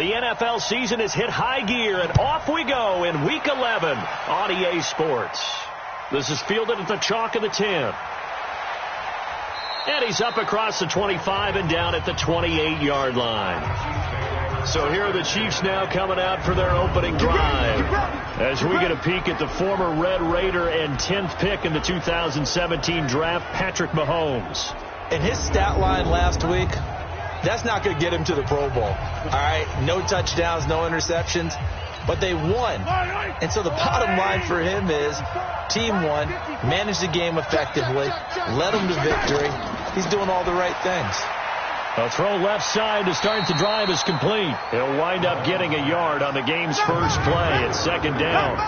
The NFL season has hit high gear, and off we go in Week 11 on EA Sports. This is fielded at the chalk of the 10. And he's up across the 25 and down at the 28-yard line. So here are the Chiefs now coming out for their opening drive as we get a peek at the former Red Raider and 10th pick in the 2017 draft, Patrick Mahomes. And his stat line last week, that's not going to get him to the Pro Bowl. All right, no touchdowns, no interceptions, but they won. And so the bottom line for him is team won, managed the game effectively, led them to victory. He's doing all the right things. A throw left side to start the drive is complete. He'll wind up getting a yard on the game's first play. It's second down.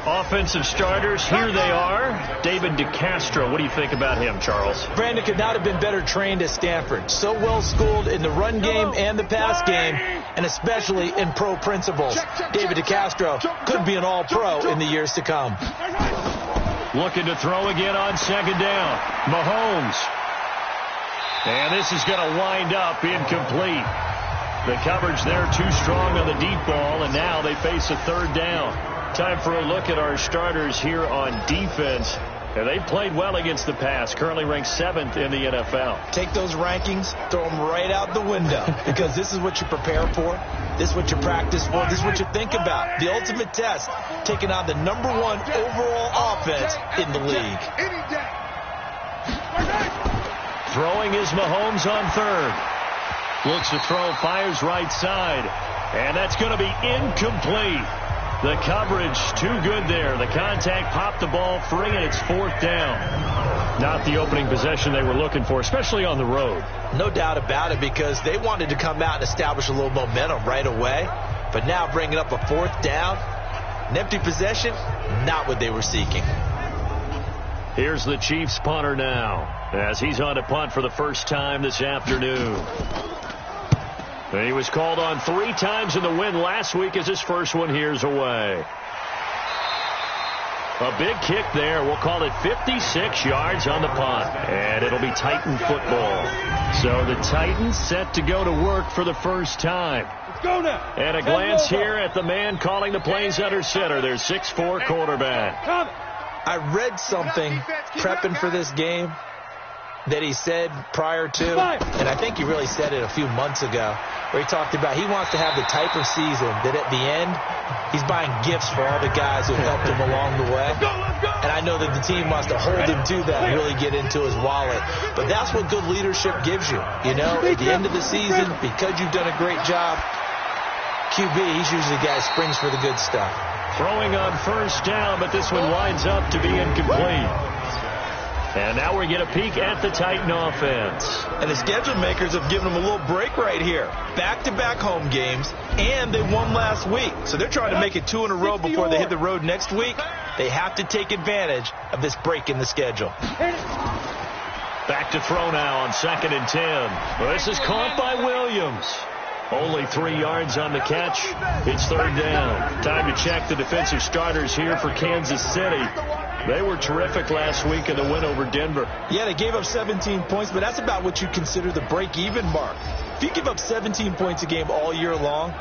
Offensive starters, here they are. David DeCastro, what do you think about him, Charles? Brandon could not have been better trained at Stanford. So well schooled in the run game and the pass game, and especially in pro principles. David DeCastro could be an all-pro in the years to come. Looking to throw again on second down. Mahomes. And this is going to wind up incomplete. The coverage there too strong on the deep ball, and now they face a third down. Time for a look at our starters here on defense. And they played well against the pass, currently ranked 7th in the NFL. Take those rankings, throw them right out the window, because this is what you prepare for. This is what you practice for. This is what you think about. The ultimate test, taking on the #1 overall offense in the league. Throwing is Mahomes on third. Looks to throw, fires right side. And that's going to be incomplete. The coverage too good there. The contact popped the ball free, and it's fourth down. Not the opening possession they were looking for, especially on the road. No doubt about it, because they wanted to come out and establish a little momentum right away. But now bringing up a fourth down, an empty possession, not what they were seeking. Here's the Chiefs punter now, as he's on to punt for the first time this afternoon. And he was called on 3 times in the win last week as his first one here's away. A big kick there. We'll call it 56 yards on the punt. And it'll be Titan football. So the Titans set to go to work for the first time. Let's go now. And a glance here at the man calling the plays under center. Their 6'4" quarterback. I read something prepping for this game that he said prior to, and I think he really said it a few months ago, where he talked about he wants to have the type of season that at the end, he's buying gifts for all the guys who helped him along the way. And I know that the team wants to hold him to that and really get into his wallet. But that's what good leadership gives you. You know, at the end of the season, because you've done a great job, QB, he's usually the guy who springs for the good stuff. Throwing on first down, but this one winds up to be incomplete. And now we get a peek at the Titan offense. And the schedule makers have given them a little break right here. Back-to-back home games, and they won last week. So they're trying to make it 2 in a row before they hit the road next week. They have to take advantage of this break in the schedule. Back to throw now on 2nd and 10. Well, this is caught by Williams. Only 3 yards on the catch. It's third down. Time to check the defensive starters here for Kansas City. They were terrific last week in the win over Denver. Yeah, they gave up 17 points, but that's about what you consider the break-even mark. If you give up 17 points a game all year long,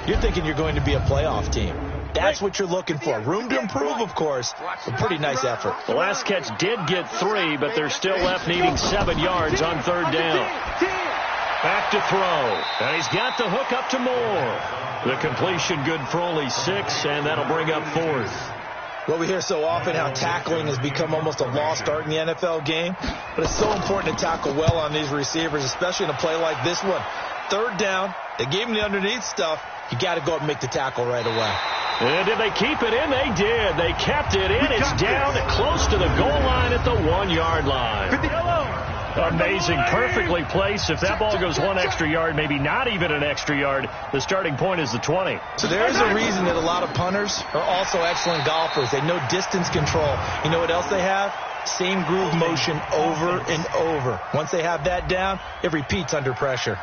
you're thinking you're going to be a playoff team. That's what you're looking for. Room to improve, of course. A pretty nice effort. The last catch did get 3, but they're still left needing 7 yards on third down. Back to throw. And he's got the hook up to Moore. The completion good for only 6, and that'll bring up 4th. Well, we hear so often how tackling has become almost a lost art in the NFL game, but it's so important to tackle well on these receivers, especially in a play like this one. Third down, they gave him the underneath stuff. You got to go up and make the tackle right away. And did they keep it in? They did. They kept it in. It's down close to the goal line at the 1-yard line. Amazing, perfectly placed. If that ball goes 1 extra yard, maybe not even an extra yard, the starting point is the 20. So there is a reason that a lot of punters are also excellent golfers. They know distance control. You know what else they have? Same groove motion over and over. Once they have that down, it repeats under pressure.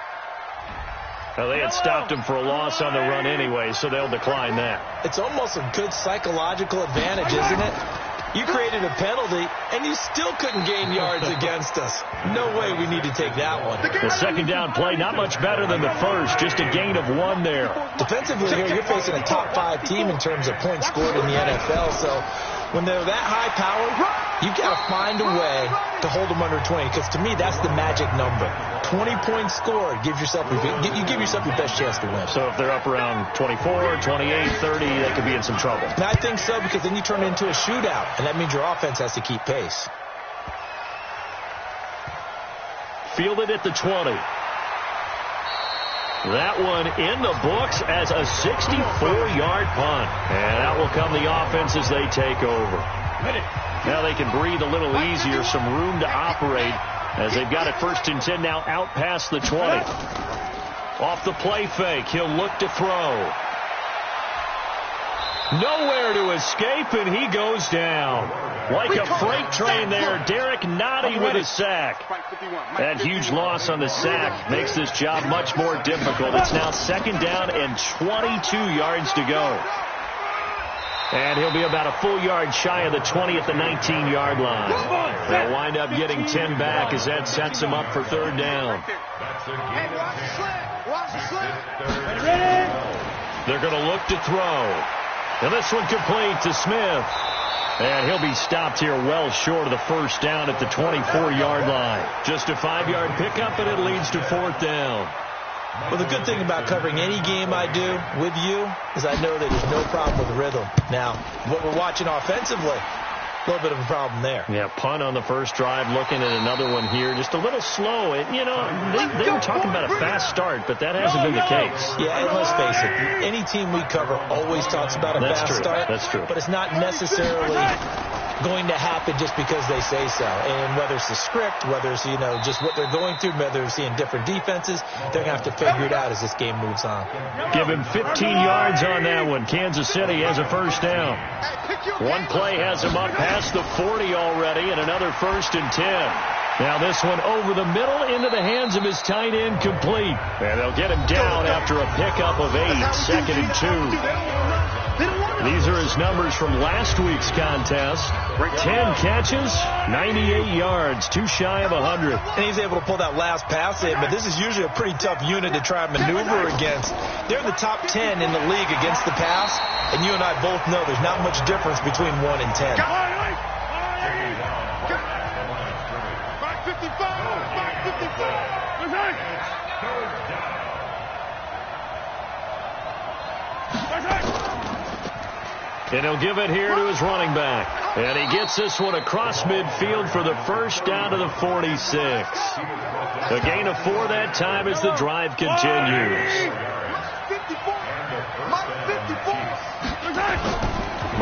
Well, they had stopped him for a loss on the run anyway, so they'll decline that. It's almost a good psychological advantage, isn't it? You created a penalty, and you still couldn't gain yards against us. No way we need to take that one. The second down play, not much better than the first, just a gain of 1 there. Defensively here, you're facing a top 5 team in terms of points scored in the NFL, so when they're that high power, you got to find a way to hold them under 20, because to me, that's the magic number. 20 points scored, you give yourself your best chance to win. So if they're up around 24, 28, 30, they could be in some trouble. And I think so, because then you turn it into a shootout, and that means your offense has to keep pace. Fielded at the 20. That one in the books as a 64-yard punt. And out will come the offense as they take over. Now they can breathe a little easier, some room to operate as they've got it 1st and 10 now out past the 20. Off the play fake, he'll look to throw. Nowhere to escape, and he goes down. Like a freight train there, Derek Nottie with a sack. That huge loss on the sack makes this job much more difficult. It's now 2nd down and 22 yards to go. And he'll be about a full yard shy of the 20 at the 19-yard line. They'll wind up getting 10 back as that sets him up for 3rd down. They're going to look to throw. And this one complete to Smith. And he'll be stopped here well short of the 1st down at the 24-yard line. Just a 5-yard pickup, and it leads to 4th down. Well, the good thing about covering any game I do with you is I know that there's no problem with rhythm. Now, what we're watching offensively, a little bit of a problem there. Yeah, punt on the first drive, looking at another one here. Just a little slow. You know, they were talking about a fast start, but that hasn't been the case. Yeah, and let's face it, any team we cover always talks about a fast start. That's true. But it's not necessarily going to happen just because they say so. And whether it's the script, whether it's, you know, just what they're going through, whether they're seeing different defenses, they're going to have to figure it out as this game moves on. Give him 15 yards on that one. Kansas City has a 1st down. One play has him up past the 40 already, and another 1st and 10. Now this one over the middle into the hands of his tight end, complete. And they'll get him down after a pickup of 8, 2nd and 2. These are his numbers from last week's contest. 10 catches, 98 yards, 2 shy of 100. And he's able to pull that last pass in, but this is usually a pretty tough unit to try and maneuver against. They're in the top 10 in the league against the pass, and you and I both know there's not much difference between 1 and 10. 555. And he'll give it here to his running back. And he gets this one across midfield for the 1st down to the 46. A gain of 4 that time as the drive continues.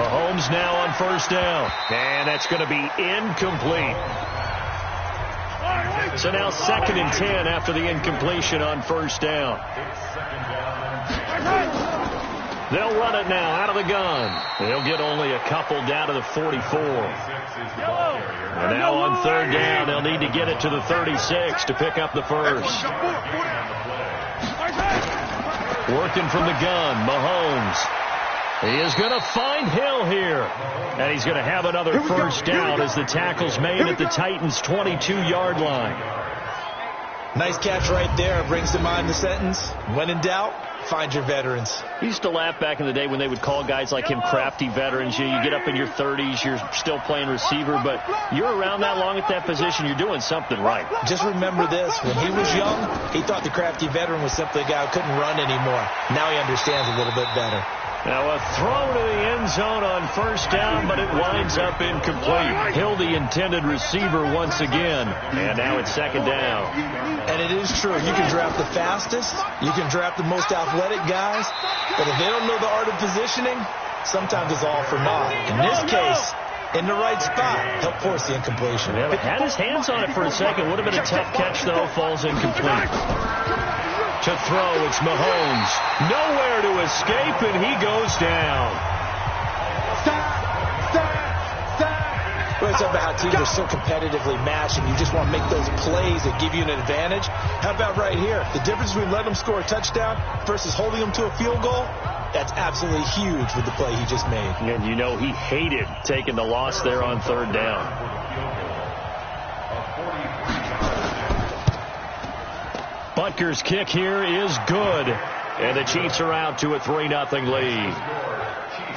Mahomes now on 1st down. And that's going to be incomplete. So now 2nd and 10 after the incompletion on 1st down. They'll run it now out of the gun. They'll get only a couple down to the 44. And now on 3rd down, they'll need to get it to the 36 to pick up the 1st. Working from the gun, Mahomes. He is going to find Hill here. And he's going to have another 1st down as the tackle's made at the Titans' 22-yard line. Nice catch right there. Brings to mind the sentence, when in doubt, find your veterans. I used to laugh back in the day when they would call guys like him crafty veterans. You get up in your 30s, you're still playing receiver, but you're around that long at that position, you're doing something right. Just remember this. When he was young, he thought the crafty veteran was simply a guy who couldn't run anymore. Now he understands a little bit better. Now a throw to the end zone on 1st down, but it winds up incomplete. Hill, the intended receiver once again. And now it's 2nd down. And it is true. You can draft the fastest. You can draft the most athletic guys. But if they don't know the art of positioning, sometimes it's all for naught. In this case, in the right spot, help force the incompletion. Yeah, had his hands on it for a second. Would have been a tough catch, though. Falls incomplete. To throw, it's Mahomes. Nowhere to escape, and he goes down. Well, always talk about how teams are so competitively matched, and you just want to make those plays that give you an advantage. How about right here? The difference between letting them score a touchdown versus holding them to a field goal, that's absolutely huge with the play he just made. And you know he hated taking the loss there on third down. Butker's kick here is good. And the Chiefs are out to a 3-0 lead.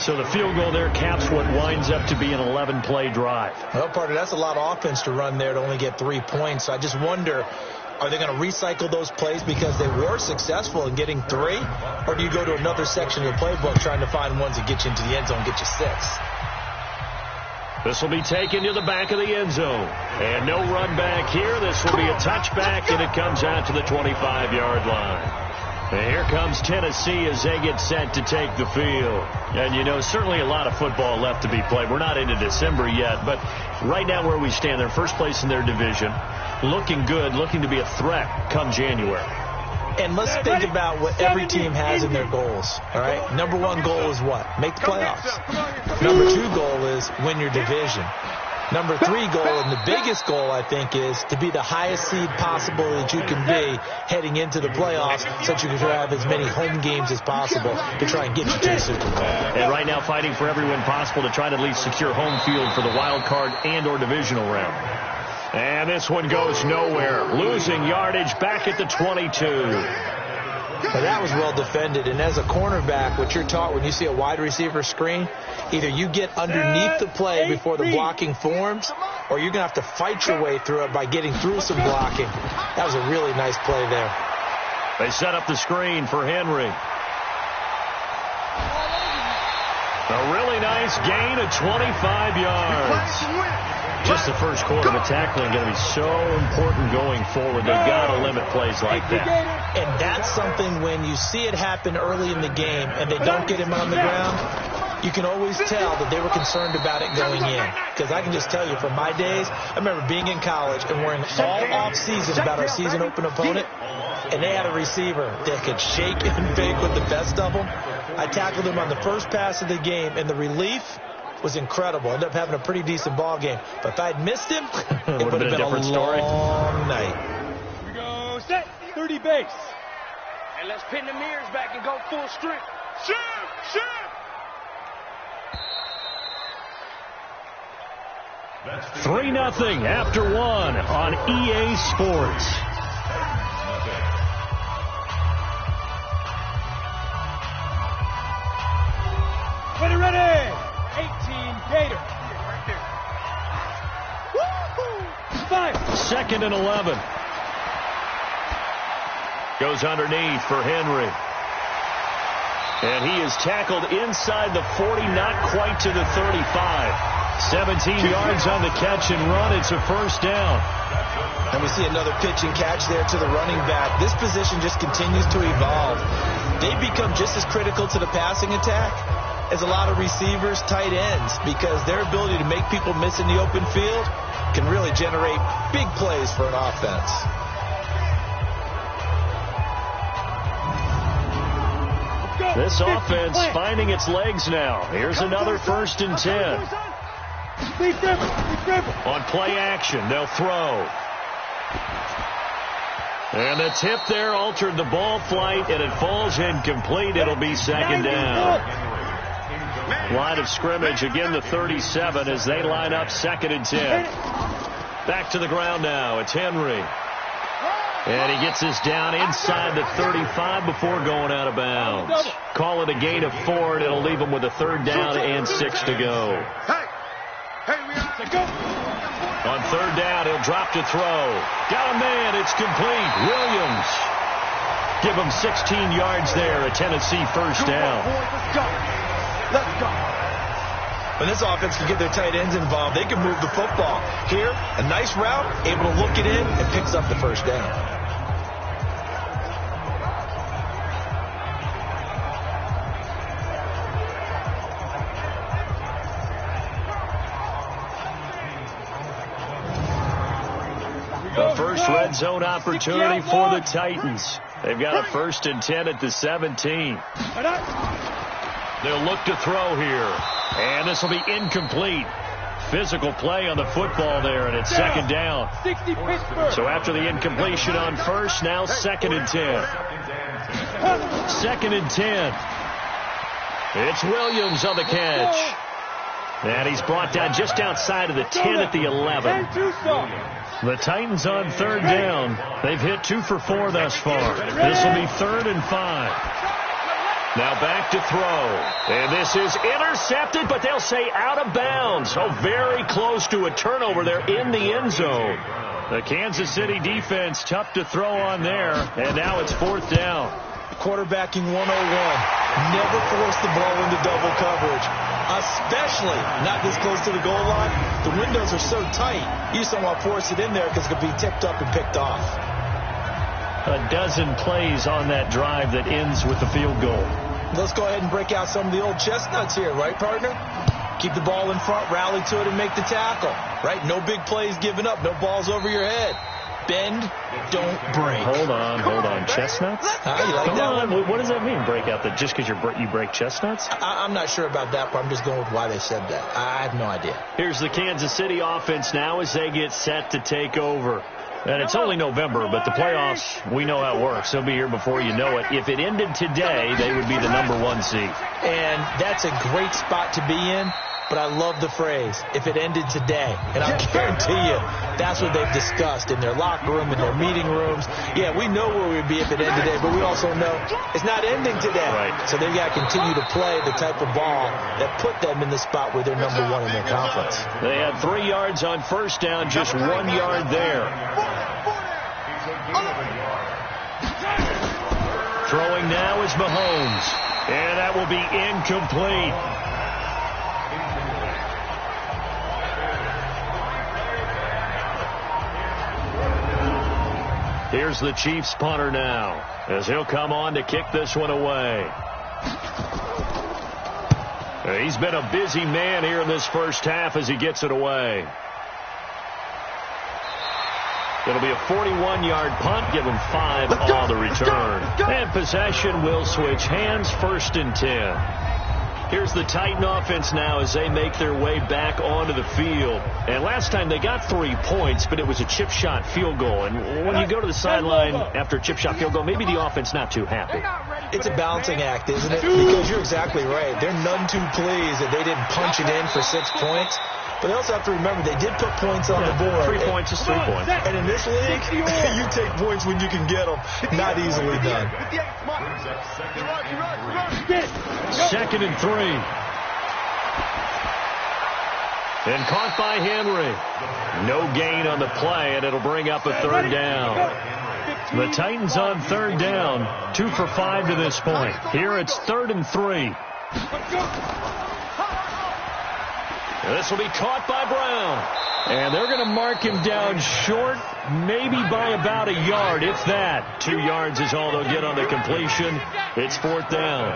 So the field goal there caps what winds up to be an 11-play drive. Well, partner, that's a lot of offense to run there to only get 3 points. So I just wonder, are they going to recycle those plays because they were successful in getting 3? Or do you go to another section of the playbook trying to find ones that get you into the end zone, get you 6? This will be taken to the back of the end zone. And no run back here. This will be a touchback, and it comes out to the 25-yard line. And here comes Tennessee as they get set to take the field. And, you know, certainly a lot of football left to be played. We're not into December yet, but right now where we stand, they're first place in their division, looking good, looking to be a threat come January. And let's think about what every team has in their goals, all right? Number 1 goal is what? Make the playoffs. Number 2 goal is win your division. Number 3 goal, and the biggest goal, I think, is to be the highest seed possible that you can be heading into the playoffs so that you can have as many home games as possible to try and get you to the Super Bowl. And right now fighting for every win possible to try to at least secure home field for the wild card and or divisional round. And this one goes nowhere. Losing yardage back at the 22. Well, that was well defended. And as a cornerback, what you're taught when you see a wide receiver screen, either you get underneath the play before the blocking forms, or you're going to have to fight your way through it by getting through some blocking. That was a really nice play there. They set up the screen for Henry. A really nice gain of 25 yards. Just the first quarter, but tackling going to be so important going forward. They've got to limit plays like that. And that's something when you see it happen early in the game and they don't get him on the ground, you can always tell that they were concerned about it going in. Because I can just tell you from my days, I remember being in college and worrying all off-season about our season open opponent, and they had a receiver that could shake and bake with the best of them. I tackled him on the first pass of the game, and the relief was incredible. Ended up having a pretty decent ball game. But if I'd missed him, it would have been a long night. Here we go. Set. 30 base. And let's pin the mirrors back and go full strength. Shoot! Shoot! That's 3-0 after 1 on EA Sports. Ready! 18 Gator. Right there. Woo-hoo! 5. 2nd and 11. Goes underneath for Henry. And he is tackled inside the 40, not quite to the 35. 17 yards on the catch and run. It's a first down. And we see another pitch and catch there to the running back. This position just continues to evolve. They become just as critical to the passing attack as a lot of receivers, tight ends, because their ability to make people miss in the open field can really generate big plays for an offense. This offense finding its legs now. Here's another 1st and 10. On play action, they'll throw. And the tip there altered the ball flight, and it falls incomplete. It'll be 2nd down. Line of scrimmage, again the 37 as they line up 2nd and 10. Back to the ground now. It's Henry. And he gets this down inside the 35 before going out of bounds. Call it a gain of 4, and it'll leave him with a 3rd down and 6 to go. On 3rd down, he'll drop to throw. Got a man. It's complete. Williams. Give him 16 yards there. A Tennessee first down. Let's go. When this offense can get their tight ends involved, they can move the football. Here, a nice route, able to look it in, and picks up the first down. The first red zone opportunity for the Titans. They've got a 1st and 10 at the 17. They'll look to throw here. And this will be incomplete. physical play on the football there, and it's second down. So after the incompletion on first, now 2nd and 10. 2nd and 10. It's Williams on the catch. And he's brought down just outside of the 10 at the 11. The Titans on 3rd down. They've hit 2 for 4 thus far. This will be 3rd and 5. Now back to throw. And this is intercepted, but they'll say out of bounds. Oh, very close to a turnover there in the end zone. The Kansas City defense tough to throw on there. And now it's 4th down. Quarterbacking 101. Never force the ball into double coverage, especially not this close to the goal line. The windows are so tight, you just don't want to force it in there because it could be tipped up and picked off. A dozen plays on that drive that ends with the field goal. Let's go ahead and break out some of the old chestnuts here, right, partner? Keep the ball in front, rally to it, and make the tackle, right? No big plays given up, no balls over your head. Bend, don't break. Hold on. Chestnuts? You like Come that on. one? What does that mean, break out? That just because you break chestnuts? I'm not sure about that, but I'm just going with why they said that. I have no idea. Here's the Kansas City offense now as they get set to take over. And it's only November, but the playoffs, we know how it works. They'll be here before you know it. If it ended today, they would be the #1 seed. And that's a great spot to be in. But I love the phrase, if it ended today. And I guarantee you, that's what they've discussed in their locker room, in their meeting rooms. Yeah, we know where we'd be if it ended today, but we also know it's not ending today. Right. So they've got to continue to play the type of ball that put them in the spot where they're #1 in their conference. They had 3 yards on first down, just 1 yard there. Throwing now is Mahomes. And that will be incomplete. Here's the Chiefs punter now as he'll come on to kick this one away. He's been a busy man here in this first half as he gets it away. It'll be a 41-yard punt, give him 5 on the return. And possession will switch hands, 1st and 10. Here's the Titan offense now as they make their way back onto the field. And last time they got 3 points, but it was a chip shot field goal. And when you go to the sideline after a chip shot field goal, maybe the offense not too happy. It's a balancing act, isn't it? Because you're exactly right. They're none too pleased that they didn't punch it in for 6 points. But they also have to remember they did put points on the board. 3 points is 3 points. And in this league, you take points when you can get them. Not easily done. 2nd and 3. And caught by Henry. No gain on the play, and it'll bring up a 3rd down. The Titans on 3rd down. 2 for 5 to this point. Here it's 3rd and 3. This will be caught by Brown. And they're going to mark him down short, maybe by about a yard, if that. 2 yards is all they'll get on the completion. It's 4th down.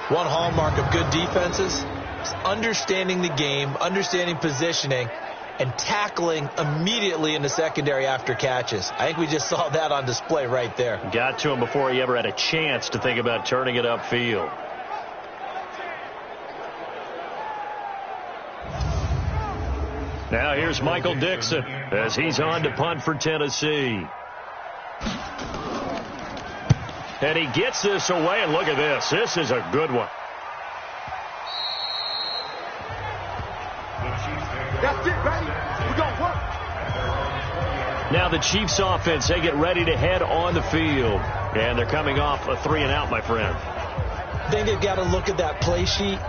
One hallmark of good defenses is understanding the game, understanding positioning, and tackling immediately in the secondary after catches. I think we just saw that on display right there. Got to him before he ever had a chance to think about turning it upfield. Now here's Michael Dixon as he's on to punt for Tennessee. And he gets this away, and look at this. This is a good one. That's it, ready? We're going to work. Now the Chiefs offense, they get ready to head on the field. And they're coming off a 3-and-out, my friend. I think they've got to look at that play sheet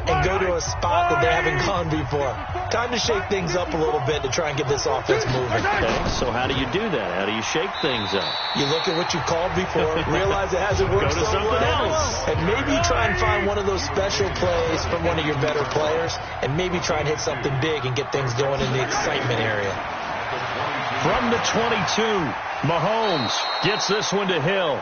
and go to a spot that they haven't gone before. Time to shake things up a little bit to try and get this offense moving. Okay, so how do you do that? How do you shake things up? You look at what you called before, realize it hasn't worked Go to something else. and maybe try and find one of those special plays from one of your better players, and maybe try and hit something big and get things going in the excitement area. From the 22, Mahomes gets this one to Hill.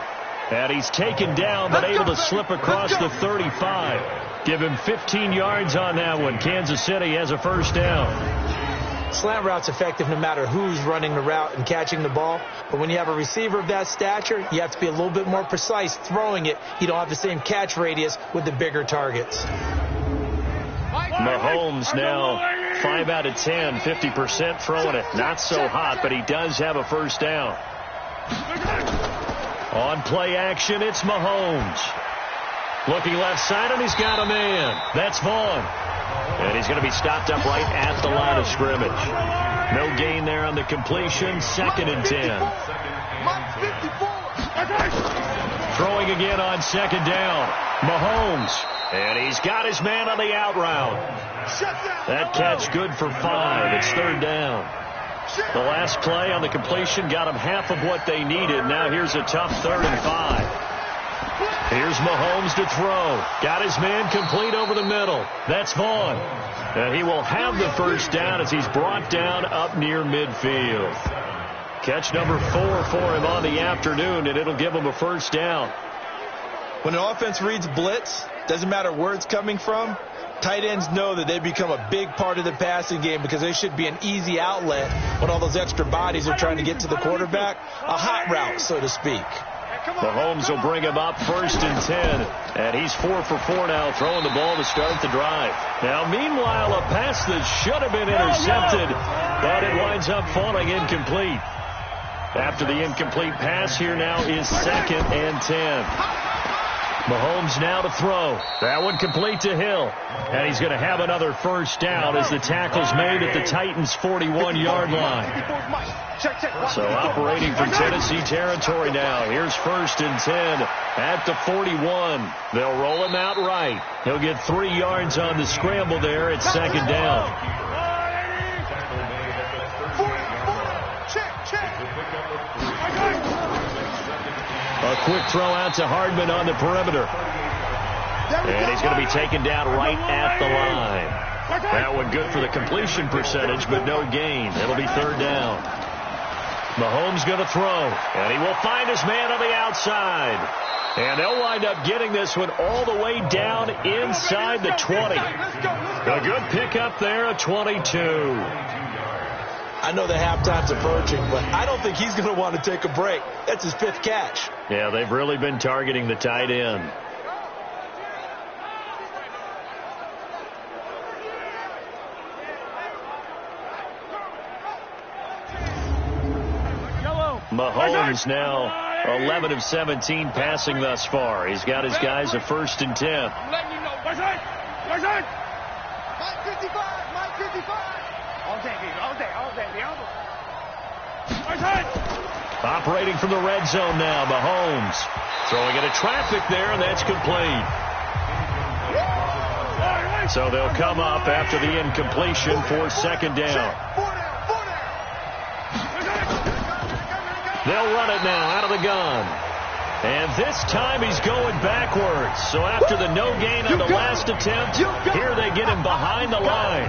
And he's taken down, but able to slip across the 35. Give him 15 yards on that one. Kansas City has a 1st down. Slant route's effective no matter who's running the route and catching the ball. But when you have a receiver of that stature, you have to be a little bit more precise throwing it. You don't have the same catch radius with the bigger targets. Mahomes now 5 out of 10, 50% throwing it. Not so hot, but he does have a first down. On play action, it's Mahomes. Looking left side, and he's got a man. That's Vaughn. And he's going to be stopped up right at the line of scrimmage. No gain there on the completion. 2nd and 10. Throwing again on 2nd down. Mahomes. And he's got his man on the out route. That catch good for 5. It's 3rd down. The last play on the completion got them half of what they needed. Now here's a tough 3rd and 5. Here's Mahomes to throw. Got his man complete over the middle. That's Vaughn. And he will have the first down as he's brought down up near midfield. Catch number 4 for him on the afternoon, and it'll give him a first down. When an offense reads blitz, doesn't matter where it's coming from, tight ends know that they become a big part of the passing game because they should be an easy outlet when all those extra bodies are trying to get to the quarterback. A hot route, so to speak. Mahomes will bring him up 1st and 10. And he's 4 for 4 now, throwing the ball to start the drive. Now, meanwhile, a pass that should have been intercepted, but it winds up falling incomplete. After the incomplete pass, here now is 2nd and 10. Mahomes now to throw. That one complete to Hill. And he's going to have another first down as the tackle's made at the Titans' 41-yard line. So operating from Tennessee territory now. Here's 1st and 10 at the 41. They'll roll him out right. He'll get 3 yards on the scramble there at 2nd down. A quick throw out to Hardman on the perimeter. And he's going to be taken down right at the line. That one good for the completion percentage, but no gain. It'll be 3rd down. Mahomes going to throw, and he will find his man on the outside. And they'll wind up getting this one all the way down inside the 20. A good pickup there at 22. I know the halftime's approaching, but I don't think he's going to want to take a break. That's his 5th catch. Yeah, they've really been targeting the tight end. Mahomes now 11 of 17 passing thus far. He's got his guys a 1st and 10. I'm letting you know. Where's it? Mike 55. All day, baby. All day. Where's it? Operating from the red zone now, Mahomes. Throwing into traffic there, and that's complete. So they'll come up after the incompletion for 2nd down. They'll run it now out of the gun. And this time he's going backwards. So after the no gain on the last attempt, here they get him behind the line.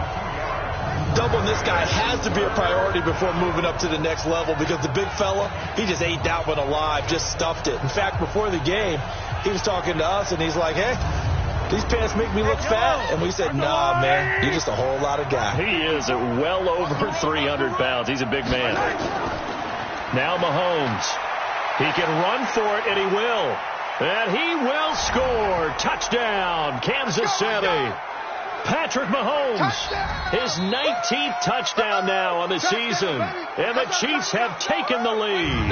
Doubling this guy has to be a priority before moving up to the next level because the big fella, he just ate that one alive, just stuffed it. In fact, before the game, he was talking to us, and he's like, hey, these pants make me look fat. And we said, nah, man, you're just a whole lot of guy. He is at well over 300 pounds. He's a big man. Now Mahomes. He can run for it, and he will. And he will score. Touchdown, Kansas City. Patrick Mahomes, his 19th touchdown now on the season. And the Chiefs have taken the lead.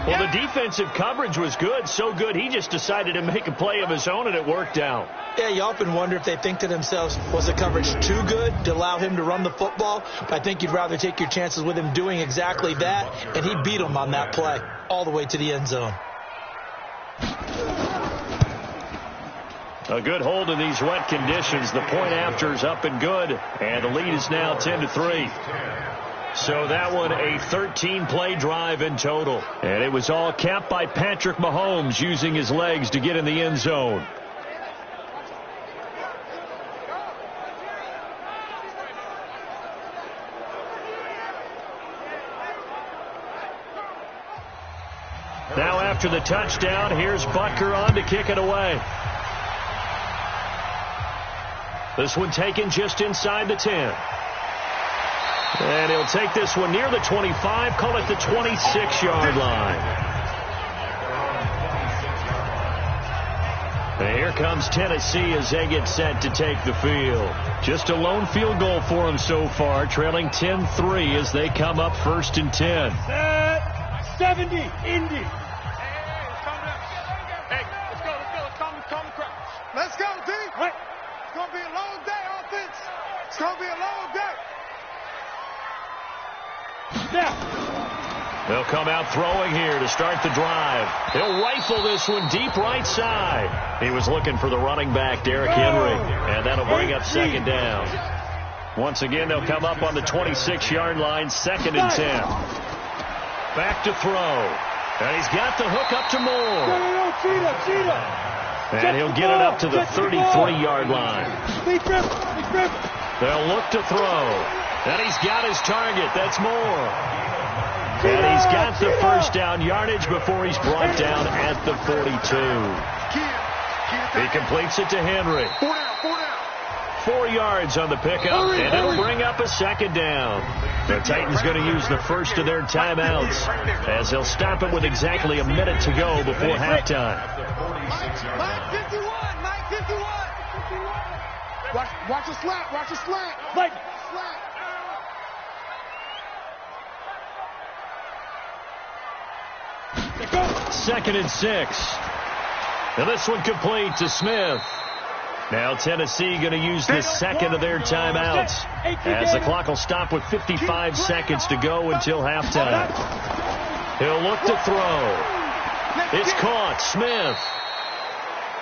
Well, the defensive coverage was good, so good he just decided to make a play of his own, and it worked out. Yeah, you often wonder if they think to themselves, was the coverage too good to allow him to run the football? But I think you'd rather take your chances with him doing exactly that, and he beat him on that play all the way to the end zone. A good hold in these wet conditions. The point after is up and good, and the lead is now 10-3. So that one a 13-play drive in total. And it was all capped by Patrick Mahomes using his legs to get in the end zone. Now after the touchdown, here's Butker on to kick it away. This one taken just inside the 10. And he'll take this one near the 25, call it the 26-yard line. And here comes Tennessee as they get set to take the field. Just a lone field goal for them so far, trailing 10-3 as they come up 1st and 10. Set 70, Indy. Let's go, D. Right. It's going to be a long day, offense. It's going to be a long day. Now. They'll come out throwing here to start the drive. He'll rifle this one deep right side. He was looking for the running back, Derrick Henry, and that'll bring up 2nd down. Once again, they'll come up on the 26-yard line, 2nd and 10. Back to throw. And he's got the hook up to Moore. Cheetah. And he'll get it up to the 33-yard line. They'll look to throw. And he's got his target. That's Moore. And he's got the 1st down yardage before he's brought down at the 42. He completes it to Henry. 4 yards on the pickup, and it'll bring up a 2nd down. The Titans going to use the first of their timeouts as they'll stop it with exactly a minute to go before halftime. Mike 51. Watch the slant. Mike. Slant. Second and 6. And this one complete to Smith. Now Tennessee going to use the second of their timeouts as the clock will stop with 55 seconds to go until halftime. He'll look to throw. It's caught. Smith.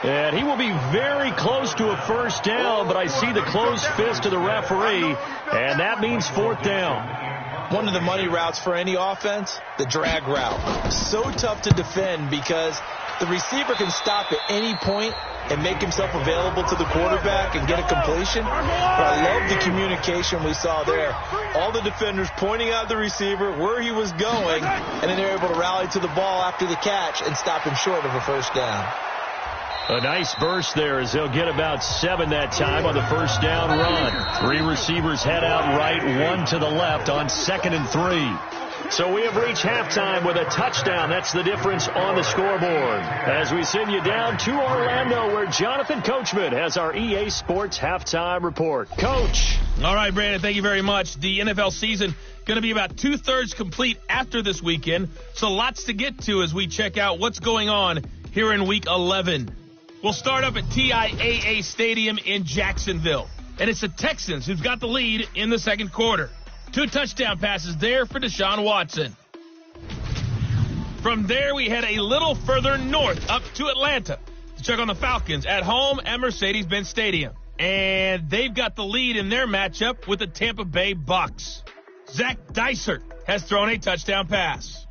And he will be very close to a 1st down, but I see the closed fist of the referee, and that means 4th down. One of the money routes for any offense, the drag route. So tough to defend because the receiver can stop at any point and make himself available to the quarterback and get a completion. But I love the communication we saw there. All the defenders pointing out the receiver, where he was going, and then they're able to rally to the ball after the catch and stop him short of a 1st down. A nice burst there as they'll get about 7 that time on the 1st down run. 3 receivers head out right, 1 to the left on 2nd and 3. So we have reached halftime with a touchdown. That's the difference on the scoreboard. As we send you down to Orlando, where Jonathan Coachman has our EA Sports halftime report. Coach. All right, Brandon, thank you very much. The NFL season going to be about 2/3 complete after this weekend. So lots to get to as we check out what's going on here in Week 11. We'll start up at TIAA Stadium in Jacksonville. And it's the Texans who've got the lead in the 2nd quarter. 2 touchdown passes there for Deshaun Watson. From there, we head a little further north up to Atlanta to check on the Falcons at home at Mercedes-Benz Stadium. And they've got the lead in their matchup with the Tampa Bay Bucks. Zach Dysert has thrown a touchdown pass.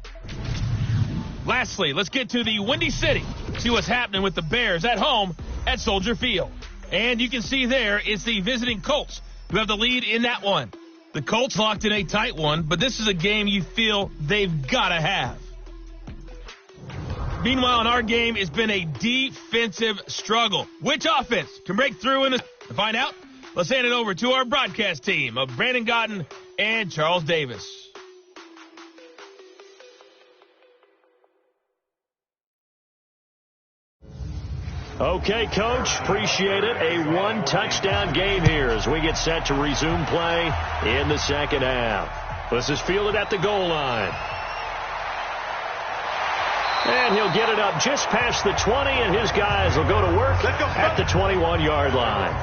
Lastly, let's get to the Windy City. See what's happening with the Bears at home at Soldier Field. And you can see there it's the visiting Colts who have the lead in that one. The Colts locked in a tight one, but this is a game you feel they've got to have. Meanwhile, in our game, it's been a defensive struggle. Which offense can break through in this? To find out, let's hand it over to our broadcast team of Brandon Gotten and Charles Davis. Okay, Coach, appreciate it. A 1-touchdown game here as we get set to resume play in the 2nd half. This is fielded at the goal line. And he'll get it up just past the 20, and his guys will go to work at the 21-yard line.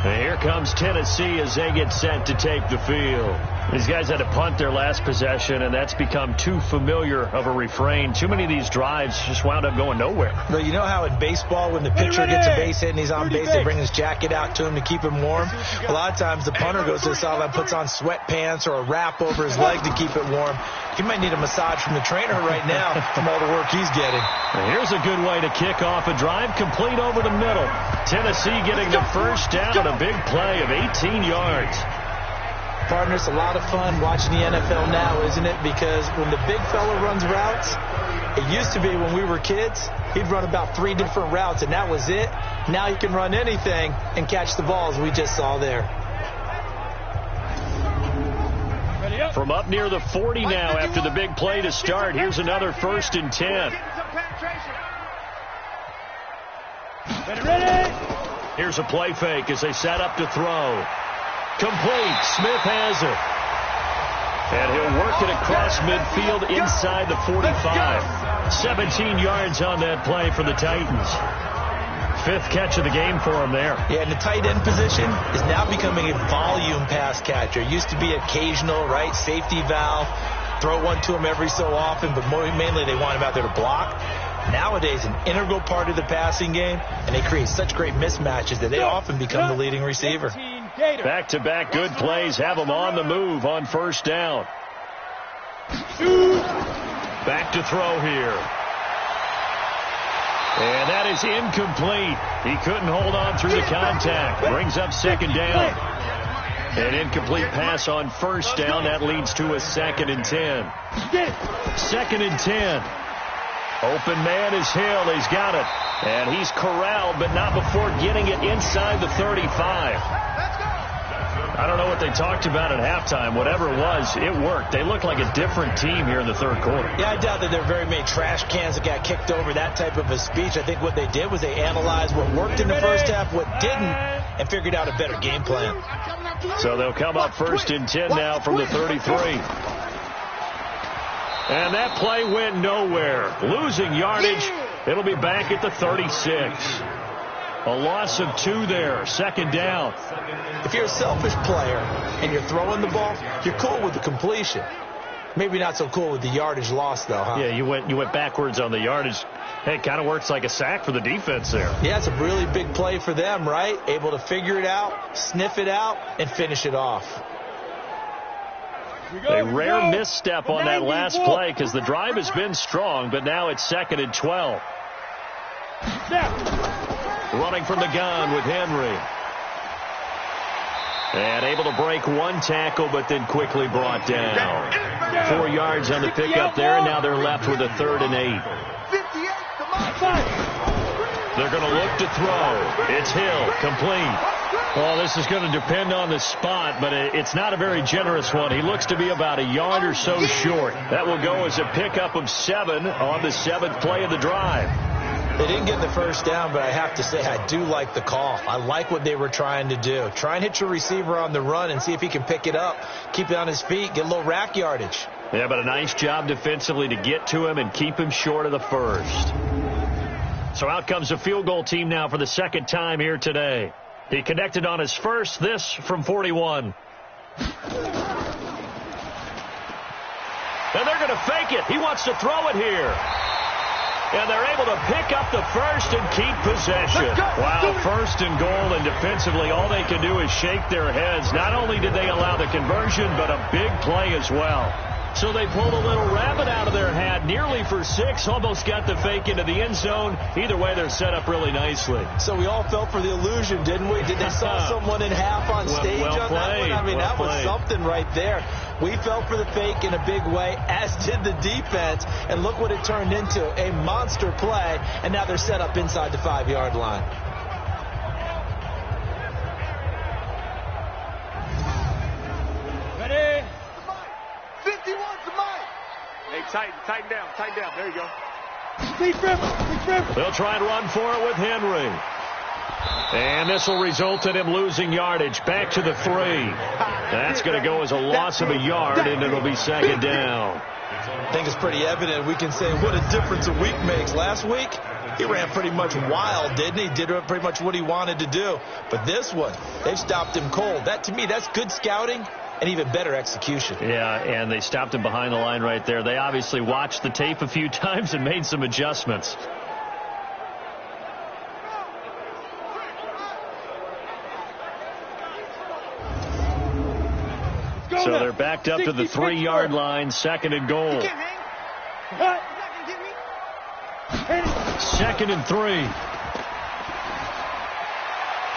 And here comes Tennessee as they get set to take the field. These guys had to punt their last possession, and that's become too familiar of a refrain. Too many of these drives just wound up going nowhere. But you know how in baseball, when the pitcher gets a base hit and he's on base, they bring his jacket out to him to keep him warm? A lot of times the punter goes to the sideline, puts on sweatpants or a wrap over his leg to keep it warm. He might need a massage from the trainer right now from all the work he's getting. And here's a good way to kick off a drive complete over the middle. Tennessee getting the 1st down on a big play of 18 yards. Partner, it's a lot of fun watching the NFL now, isn't it? Because when the big fella runs routes, it used to be when we were kids, he'd run about 3 different routes, and that was it. Now he can run anything and catch the balls we just saw there. From up near the 40 now after the big play to start, here's another 1st and 10. Ready? Here's a play fake as they set up to throw. Complete. Smith has it. And he'll work it across midfield inside the 45. 17 yards on that play for the Titans. 5th catch of the game for him there. Yeah, and the tight end position is now becoming a volume pass catcher. Used to be occasional, right? Safety valve. Throw one to him every so often, but mainly they want him out there to block. Nowadays, an integral part of the passing game, and they create such great mismatches that they often become the leading receiver. Back-to-back good plays have them on the move on first down. Back to throw here. And that is incomplete. He couldn't hold on through the contact. Brings up second down. An incomplete pass on first down. That leads to a 2nd and 10. 2nd and 10. Open man is Hill. He's got it. And he's corralled, but not before getting it inside the 35. I don't know what they talked about at halftime. Whatever it was, it worked. They look like a different team here in the 3rd quarter. Yeah, I doubt that there are very many trash cans that got kicked over, that type of a speech. I think what they did was they analyzed what worked in the first half, what didn't, and figured out a better game plan. So they'll come up 1st and 10 now from the 33. And that play went nowhere. Losing yardage. It'll be back at the 36. A loss of 2 there. 2nd down. If you're a selfish player and you're throwing the ball, you're cool with the completion. Maybe not so cool with the yardage loss, though, huh? Yeah, you went backwards on the yardage. Hey, it kind of works like a sack for the defense there. Yeah, it's a really big play for them, right? Able to figure it out, sniff it out, and finish it off. A rare misstep on that last play because the drive has been strong, but now it's 2nd and 12. Running from the gun with Henry. And able to break one tackle, but then quickly brought down. 4 yards on the pickup there, and now they're left with a 3rd and 8. They're going to look to throw. It's Hill, complete. Well, this is going to depend on the spot, but it's not a very generous one. He looks to be about a yard or so short. That will go as a pickup of 7 on the 7th play of the drive. They didn't get the first down, but I have to say I do like the call. I like what they were trying to do. Try and hit your receiver on the run and see if he can pick it up, keep it on his feet, get a little rack yardage. Yeah, but a nice job defensively to get to him and keep him short of the first. So out comes a field goal team now for the 2nd time here today. He connected on his first, this from 41. And they're going to fake it. He wants to throw it here. And they're able to pick up the first and keep possession. Wow, 1st and goal, and defensively all they can do is shake their heads. Not only did they allow the conversion, but a big play as well. So they pulled a little rabbit out of their hat, nearly for 6, almost got the fake into the end zone. Either way, they're set up really nicely. So we all fell for the illusion, didn't we? Did they saw someone in half on stage on that one? I mean, that was something right there. We fell for the fake in a big way, as did the defense. And look what it turned into, a monster play. And now they're set up inside the 5-yard line. Ready? 51 to Mike. Hey, tighten down. There you go. Speed grip. They'll try and run for it with Henry. And this will result in him losing yardage. Back to the 3. That's going to go as a loss of a yard, and it'll be 2nd down. I think it's pretty evident. We can say what a difference a week makes. Last week, he ran pretty much wild, didn't he? Did pretty much what he wanted to do. But this one, they've stopped him cold. That, to me, that's good scouting and even better execution. Yeah, and they stopped him behind the line right there. They obviously watched the tape a few times and made some adjustments. So they're backed up to the 3-yard line, 2nd and goal. 2nd and 3.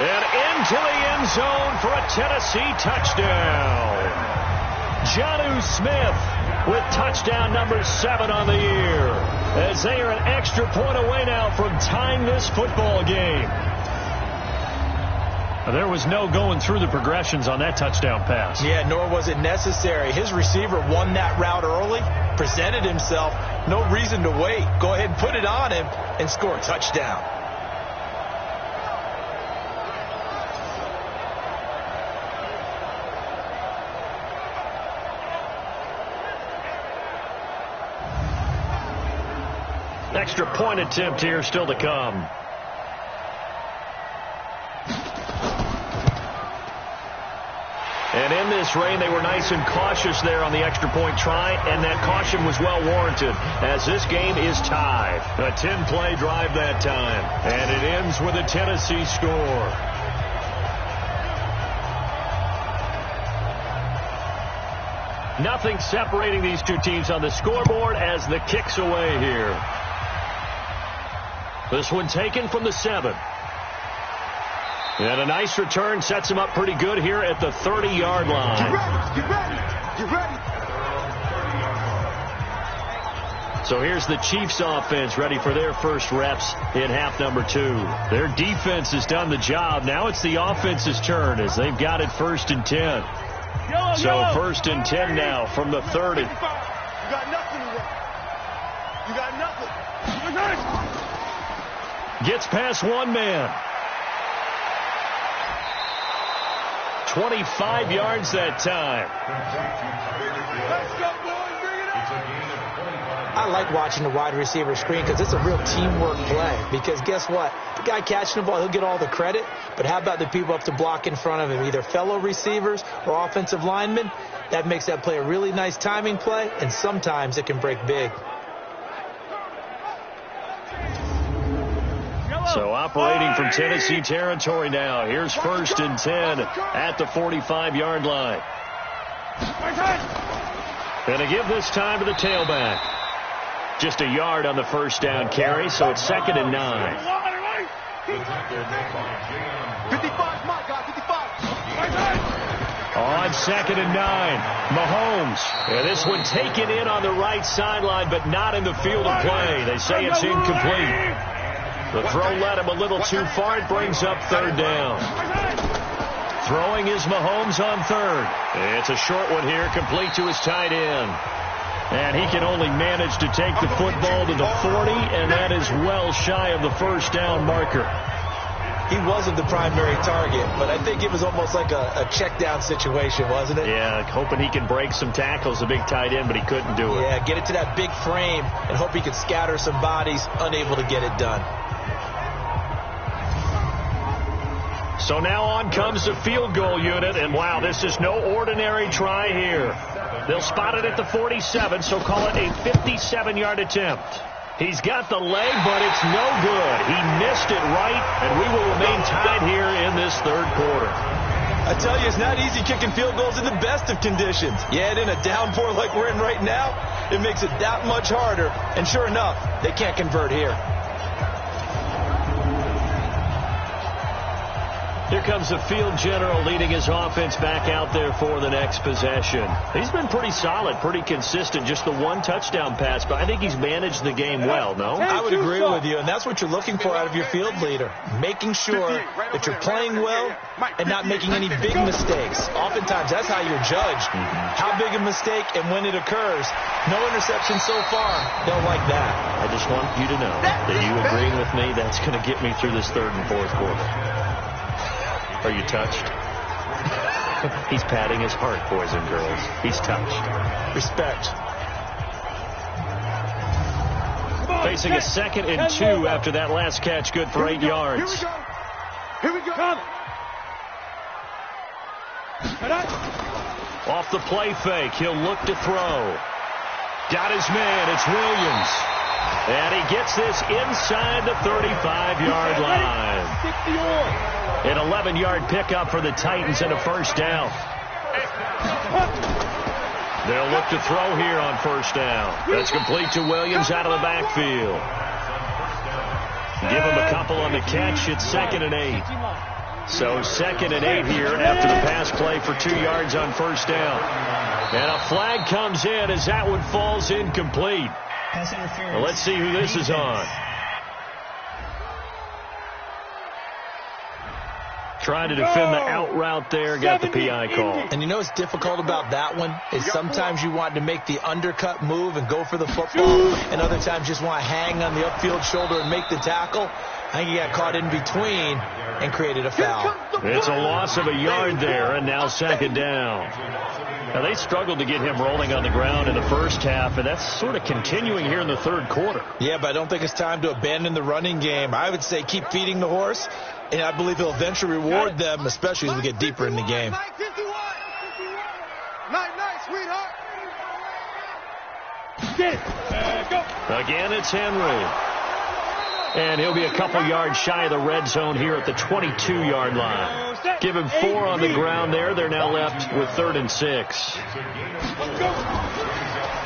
And into the end zone for a Tennessee touchdown. Jonnu Smith with touchdown number 7 on the year, as they are an extra point away now from tying this football game. There was no going through the progressions on that touchdown pass. Yeah, nor was it necessary. His receiver won that route early, presented himself. No reason to wait. Go ahead and put it on him and score a touchdown. Extra point attempt here still to come. And in this rain, they were nice and cautious there on the extra point try, and that caution was well warranted as this game is tied. A 10-play drive that time, and it ends with a Tennessee score. Nothing separating these two teams on the scoreboard as the kick's away here. This one taken from the 7. And a nice return sets him up pretty good here at the 30-yard line. Get ready. Get ready. So here's the Chiefs offense ready for their first reps in half number 2. Their defense has done the job. Now it's the offense's turn as they've got it 1st and 10. So 1st and 10 now from the 30. You got nothing to run. You got nothing. Gets past one man. 25 yards that time. Let's go, boys. Bring it up. I like watching the wide receiver screen because it's a real teamwork play. Because guess what? The guy catching the ball, he'll get all the credit. But how about the people up to block in front of him, either fellow receivers or offensive linemen? That makes that play a really nice timing play, and sometimes it can break big. So operating from Tennessee territory now. Here's 1st and 10 at the 45-yard line. And to give this time to the tailback. Just a yard on the first down carry, so it's 2nd and 9. 55, my God, 55. On 2nd and 9, Mahomes. And this one taken in on the right sideline, but not in the field of play. They say it's incomplete. The throw led him a little too far. It brings up 3rd down. Throwing is Mahomes on 3rd. It's a short one here, complete to his tight end. And he can only manage to take the football to the 40, and that is well shy of the first down marker. He wasn't the primary target, but I think it was almost like a check down situation, wasn't it? Yeah, hoping he can break some tackles, a big tight end, but he couldn't do it. Yeah, get it to that big frame and hope he can scatter some bodies, unable to get it done. So now on comes the field goal unit, and wow, this is no ordinary try here. They'll spot it at the 47, so call it a 57-yard attempt. He's got the leg, but it's no good. He missed it right, and we will remain tied here in this 3rd quarter. I tell you, it's not easy kicking field goals in the best of conditions. Yet in a downpour like we're in right now, it makes it that much harder. And sure enough, they can't convert here. Here comes the field general leading his offense back out there for the next possession. He's been pretty solid, pretty consistent, just the one touchdown pass, but I think he's managed the game well, no? I would agree with you, and that's what you're looking for out of your field leader, making sure that you're playing well and not making any big mistakes. Oftentimes, that's how you're judged. How big a mistake and when it occurs. No interception so far. Don't like that. I just want you to know that you agreeing with me, that's going to get me through this 3rd and 4th quarter. Are you touched? He's patting his heart, boys and girls. He's touched. Respect. Facing a 2nd and 2 after that last catch, good for 8 yards. Here we go. Off the play fake, he'll look to throw. Got his man, it's Williams. And he gets this inside the 35-yard line. An 11-yard pickup for the Titans and a first down. They'll look to throw here on first down. That's complete to Williams out of the backfield. Give him a couple on the catch. It's 2nd and 8. So 2nd and 8 here after the pass play for 2 yards on first down. And a flag comes in as that one falls incomplete. Well, let's see who this is on. Trying to defend the out route there, got the PI call. And you know what's difficult about that one is sometimes you want to make the undercut move and go for the football, and other times just want to hang on the upfield shoulder and make the tackle. I think he got caught in between and created a foul. It's a loss of a yard there, and now second down. Now, they struggled to get him rolling on the ground in the first half, and that's sort of continuing here in the third quarter. Yeah, but I don't think it's time to abandon the running game. I would say keep feeding the horse, and I believe he'll eventually reward them, especially as we get deeper in the game. Night, sweetheart. Again, it's Henry. And he'll be a couple yards shy of the red zone here at the 22-yard line. Give him 4 on the ground there. They're now left with 3rd and 6.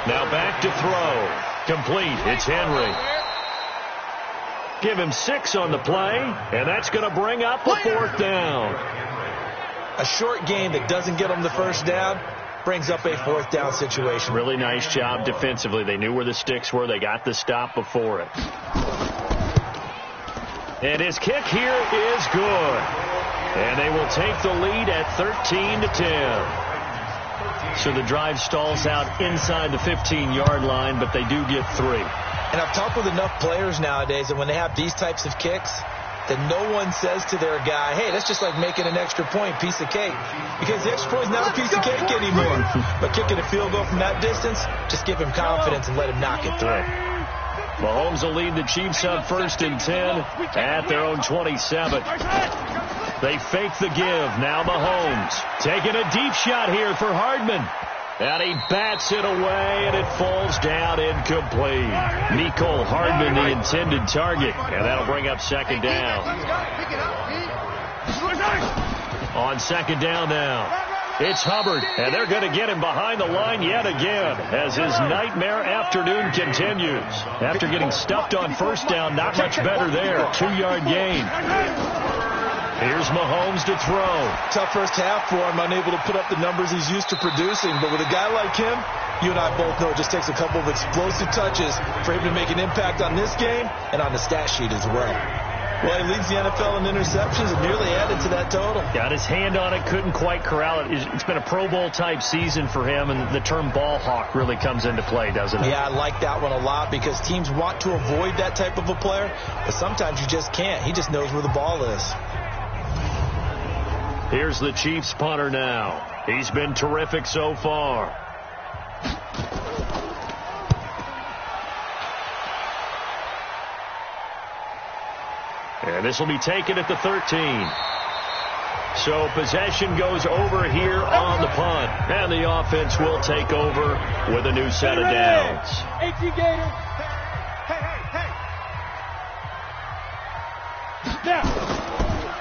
Now back to throw. Complete. It's Henry. Give him 6 on the play, and that's going to bring up a 4th down. A short game that doesn't get them the first down brings up a 4th down situation. Really nice job defensively. They knew where the sticks were. They got the stop before it. And his kick here is good. And they will take the lead at 13-10. So the drive stalls out inside the 15-yard line, but they do get 3. And I've talked with enough players nowadays that when they have these types of kicks, that no one says to their guy, hey, that's just like making an extra point, piece of cake. Because the extra point is not a piece of cake anymore. But kicking a field goal from that distance, just give him confidence and let him knock it through. Mahomes will lead the Chiefs up 1st and 10 at their own 27. They fake the give. Now Mahomes taking a deep shot here for Hardman. And he bats it away, and it falls down incomplete. Nicole Hardman, the intended target. And that'll bring up 2nd down. On 2nd down now. It's Hubbard, and they're going to get him behind the line yet again as his nightmare afternoon continues. After getting stuffed on 1st down, not much better there. 2-yard gain. Here's Mahomes to throw. Tough first half for him, unable to put up the numbers he's used to producing. But with a guy like him, you and I both know it just takes a couple of explosive touches for him to make an impact on this game and on the stat sheet as well. Well, he leads the NFL in interceptions and nearly added to that total. Got his hand on it, couldn't quite corral it. It's been a Pro Bowl-type season for him, and the term ball hawk really comes into play, doesn't it? Yeah, I like that one a lot because teams want to avoid that type of a player, but sometimes you just can't. He just knows where the ball is. Here's the Chiefs punter now. He's been terrific so far. And this will be taken at the 13. So possession goes over here on the punt. And the offense will take over with a new set of downs.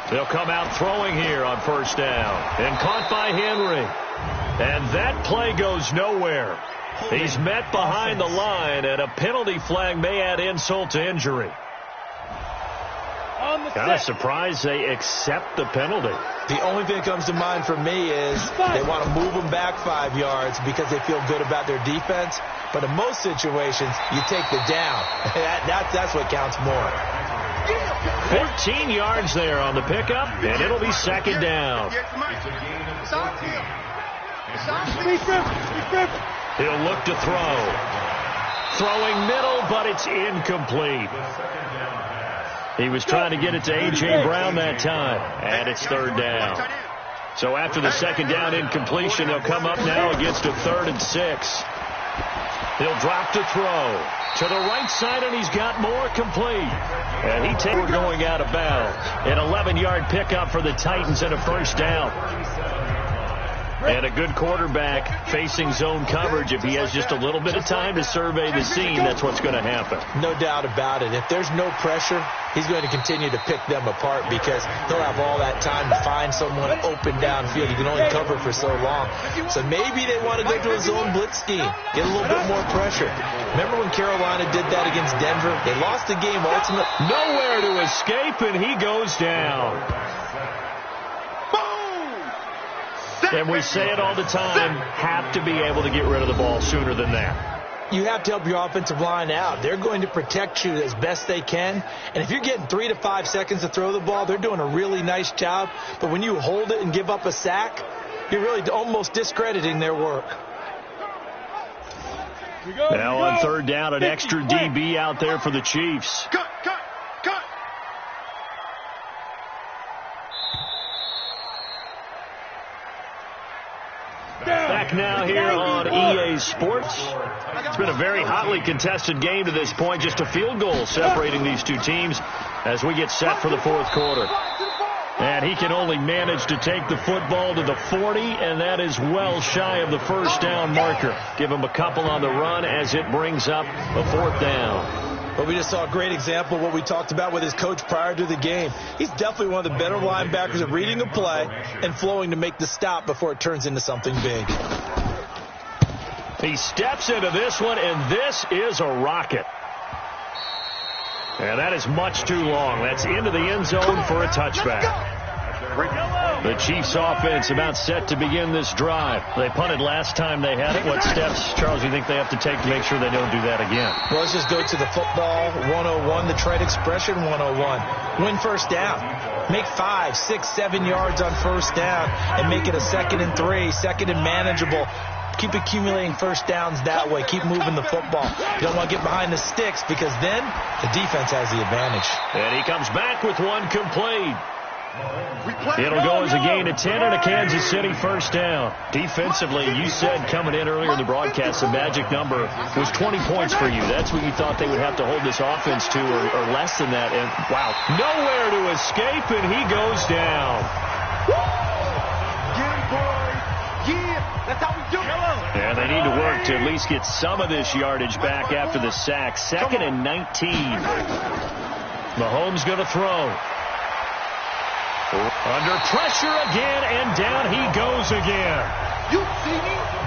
They'll come out throwing here on 1st down. And caught by Henry. And that play goes nowhere. He's met behind the line, and a penalty flag may add insult to injury. Kind of surprised they accept the penalty. The only thing that comes to mind for me is they want to move them back 5 yards because they feel good about their defense. But in most situations, you take the down. That's what counts more. 14 yards there on the pickup, and it'll be 2nd down. He'll look to throw. Throwing middle, but it's incomplete. He was trying to get it to A.J. Brown that time, and it's 3rd down. So after the 2nd down incompletion, they'll come up now against a 3rd and 6. He'll drop to throw. To the right side, and he's got more complete. And he takes going out of bounds. An 11-yard pickup for the Titans and a 1st down. And a good quarterback facing zone coverage. If he has just a little bit of time to survey the scene, that's what's going to happen. No doubt about it. If there's no pressure, he's going to continue to pick them apart because he'll have all that time to find someone open downfield. You can only cover for so long. So maybe they want to go to a zone blitz scheme, get a little bit more pressure. Remember when Carolina did that against Denver? They lost the game ultimately. Nowhere to escape, and he goes down. And we say it all the time, have to be able to get rid of the ball sooner than that. You have to help your offensive line out. They're going to protect you as best they can. And if you're getting 3 to 5 seconds to throw the ball, they're doing a really nice job. But when you hold it and give up a sack, you're really almost discrediting their work. Now on 3rd down, an extra DB out there for the Chiefs. back now here on EA Sports. It's been a very hotly contested game to this point. Just a field goal separating these two teams as we get set for the fourth quarter. And he can only manage to take the football to the 40, and that is well shy of the first down marker. Give him a couple on the run as it brings up a fourth down. But we just saw a great example of what we talked about with his coach prior to the game. He's definitely one of the better linebackers at reading a play and flowing to make the stop before it turns into something big. He steps into this one, and this is a rocket. And that is much too long. That's into the end zone for a touchback. The Chiefs offense about set to begin this drive. They punted last time they had it. What steps, Charles, do you think they have to take to make sure they don't do that again? Well, let's just go to the football 101, the trade expression 101. Win first down. Make 5, 6, 7 yards on first down and make it a 2nd and 3, 2nd and manageable. Keep accumulating first downs that way. Keep moving the football. You don't want to get behind the sticks because then the defense has the advantage. And he comes back with one complete. It'll go as a gain of 10 and a Kansas City first down. Defensively, you said coming in earlier in the broadcast, the magic number was 20 points for you. That's what you thought they would have to hold this offense to, or less than that. And, wow, nowhere to escape, and he goes down. That's how we do it. And they need to work to at least get some of this yardage back after the sack. 2nd and 19. Mahomes going to throw. Under pressure again, and down he goes again.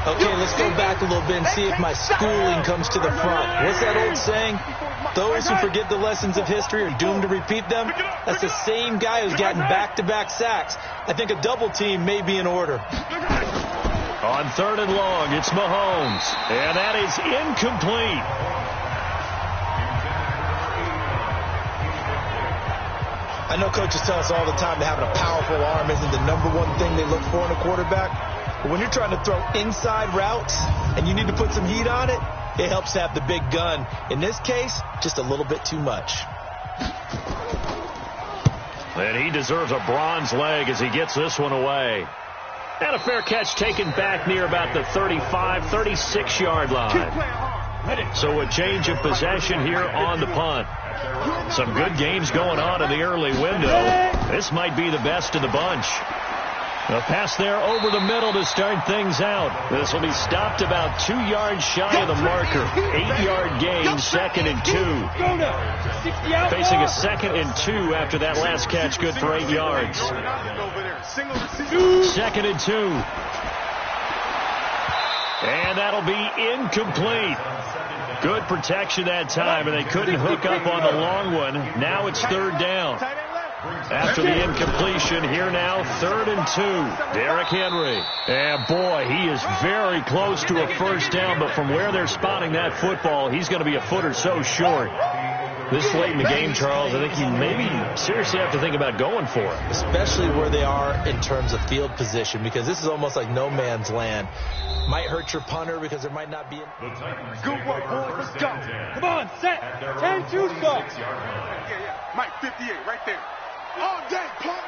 Okay, let's go back a little bit and see if my schooling comes to the front. What's that old saying? Those who forget the lessons of history are doomed to repeat them. That's the same guy who's gotten back-to-back sacks. I think a double team may be in order. On 3rd and long, it's Mahomes, and that is incomplete. I know coaches tell us all the time that having a powerful arm isn't the number one thing they look for in a quarterback. But when you're trying to throw inside routes and you need to put some heat on it, it helps to have the big gun. In this case, just a little bit too much. And he deserves a bronze leg as he gets this one away. And a fair catch taken back near about the 35, 36-yard line. So a change of possession here on the punt. Some good games going on in the early window. This might be the best of the bunch. A pass there over the middle to start things out. This will be stopped about 2 yards shy of the marker. 8-yard gain, 2nd and 2. Facing a 2nd and 2 after that last catch, good for 8 yards. 2nd and 2. And that'll be incomplete. Good protection that time, and they couldn't hook up on the long one. Now it's 3rd down. After the incompletion, here now, 3rd and 2. Derrick Henry. And boy, he is very close to a first down, but from where they're spotting that football, he's going to be a foot or so short. This late in the game, Charles, I think you maybe seriously have to think about going for it. Especially where they are in terms of field position, because this is almost like no man's land. Might hurt your punter because there might not be... Good work, boys. Let's go. Come on, set. 10-2 stop. Yeah. Mike, 58, right there. All day, punk.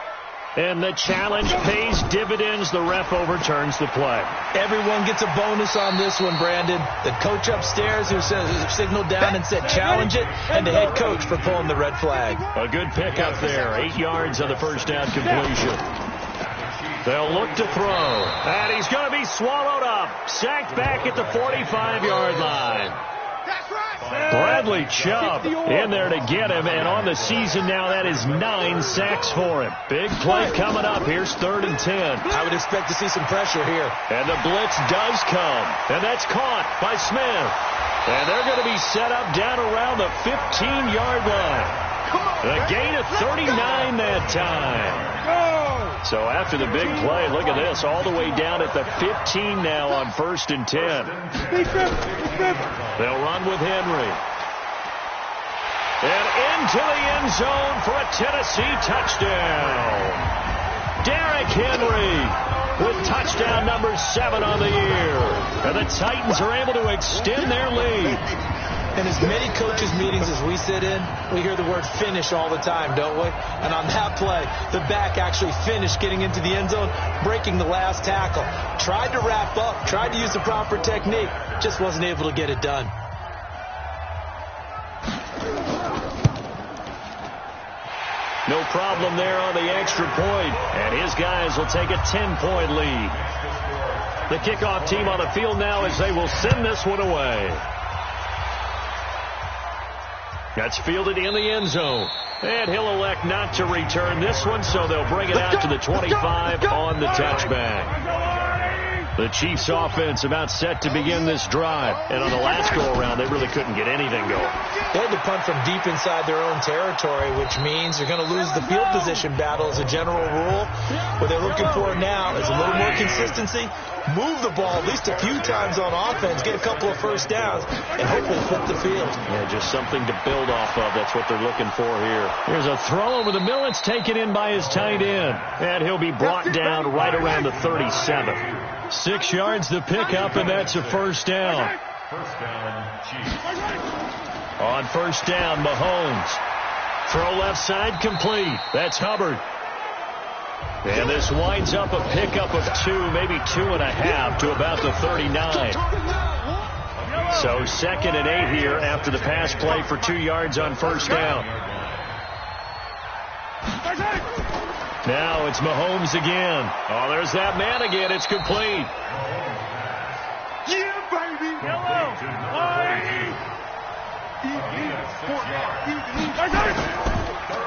And the challenge pays dividends. The ref overturns the play. Everyone gets a bonus on this one, Brandon. The coach upstairs who signaled down and said challenge it, and the head coach for pulling the red flag. A good pickup there. 8 yards on the first down completion. They'll look to throw. And he's going to be swallowed up. Sacked back at the 45-yard line. Bradley Chubb in there to get him, and on the season now, that is 9 sacks for him. Big play coming up. Here's 3rd and 10. I would expect to see some pressure here. And the blitz does come, and that's caught by Smith. And they're going to be set up down around the 15-yard line. The gain of 39 that time. So after the big play, look at this, all the way down at the 15 now on 1st and 10. They'll run with Henry. And into the end zone for a Tennessee touchdown. Derrick Henry with touchdown number 7 on the year. And the Titans are able to extend their lead. In as many coaches' meetings as we sit in, we hear the word finish all the time, don't we? And on that play, the back actually finished getting into the end zone, breaking the last tackle. Tried to wrap up, tried to use the proper technique, just wasn't able to get it done. No problem there on the extra point, and his guys will take a 10-point lead. The kickoff team on the field now as they will send this one away. That's fielded in the end zone. And he'll elect not to return this one, so they'll bring it out to the 25 on the touchback. The Chiefs offense about set to begin this drive. And on the last go-around, they really couldn't get anything going. They had to punt from deep inside their own territory, which means you're going to lose the field position battle as a general rule. What they're looking for now is a little more consistency, move the ball at least a few times on offense, get a couple of first downs, and hopefully flip the field. Yeah, just something to build off of. That's what they're looking for here. Here's a throw over the middle. It's taken in by his tight end. And he'll be brought down right around the 37. 6 yards to pick up, and that's a first down. On first down, Mahomes. Throw left side complete. That's Hubbard. And this winds up a pickup of 2, maybe 2.5 to about the 39. So 2nd and 8 here after the pass play for 2 yards on first down. Now it's Mahomes again. Oh, there's that man again. It's complete. Yeah, baby.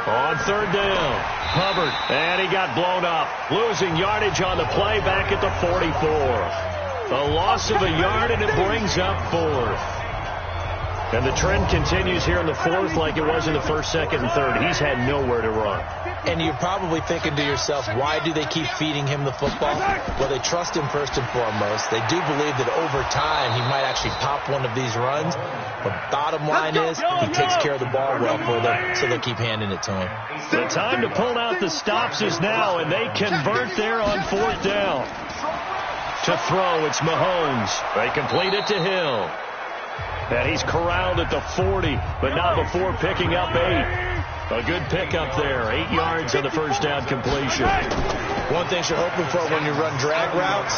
On third down, Hubbard, and he got blown up. Losing yardage on the play back at the 44. A loss of a yard, and it brings up 4th. And the trend continues here in the 4th like it was in the 1st, 2nd, and 3rd. He's had nowhere to run. And you're probably thinking to yourself, why do they keep feeding him the football? Well, they trust him first and foremost. They do believe that over time he might actually pop one of these runs. But bottom line is he takes care of the ball well for them, so they'll keep handing it to him. The time to pull out the stops is now, and they convert there on 4th down. To throw, it's Mahomes. They complete it to Hill. And he's corralled at the 40, but not before picking up 8. A good pickup there. 8 yards on the first down completion. One thing you're hoping for when you run drag routes,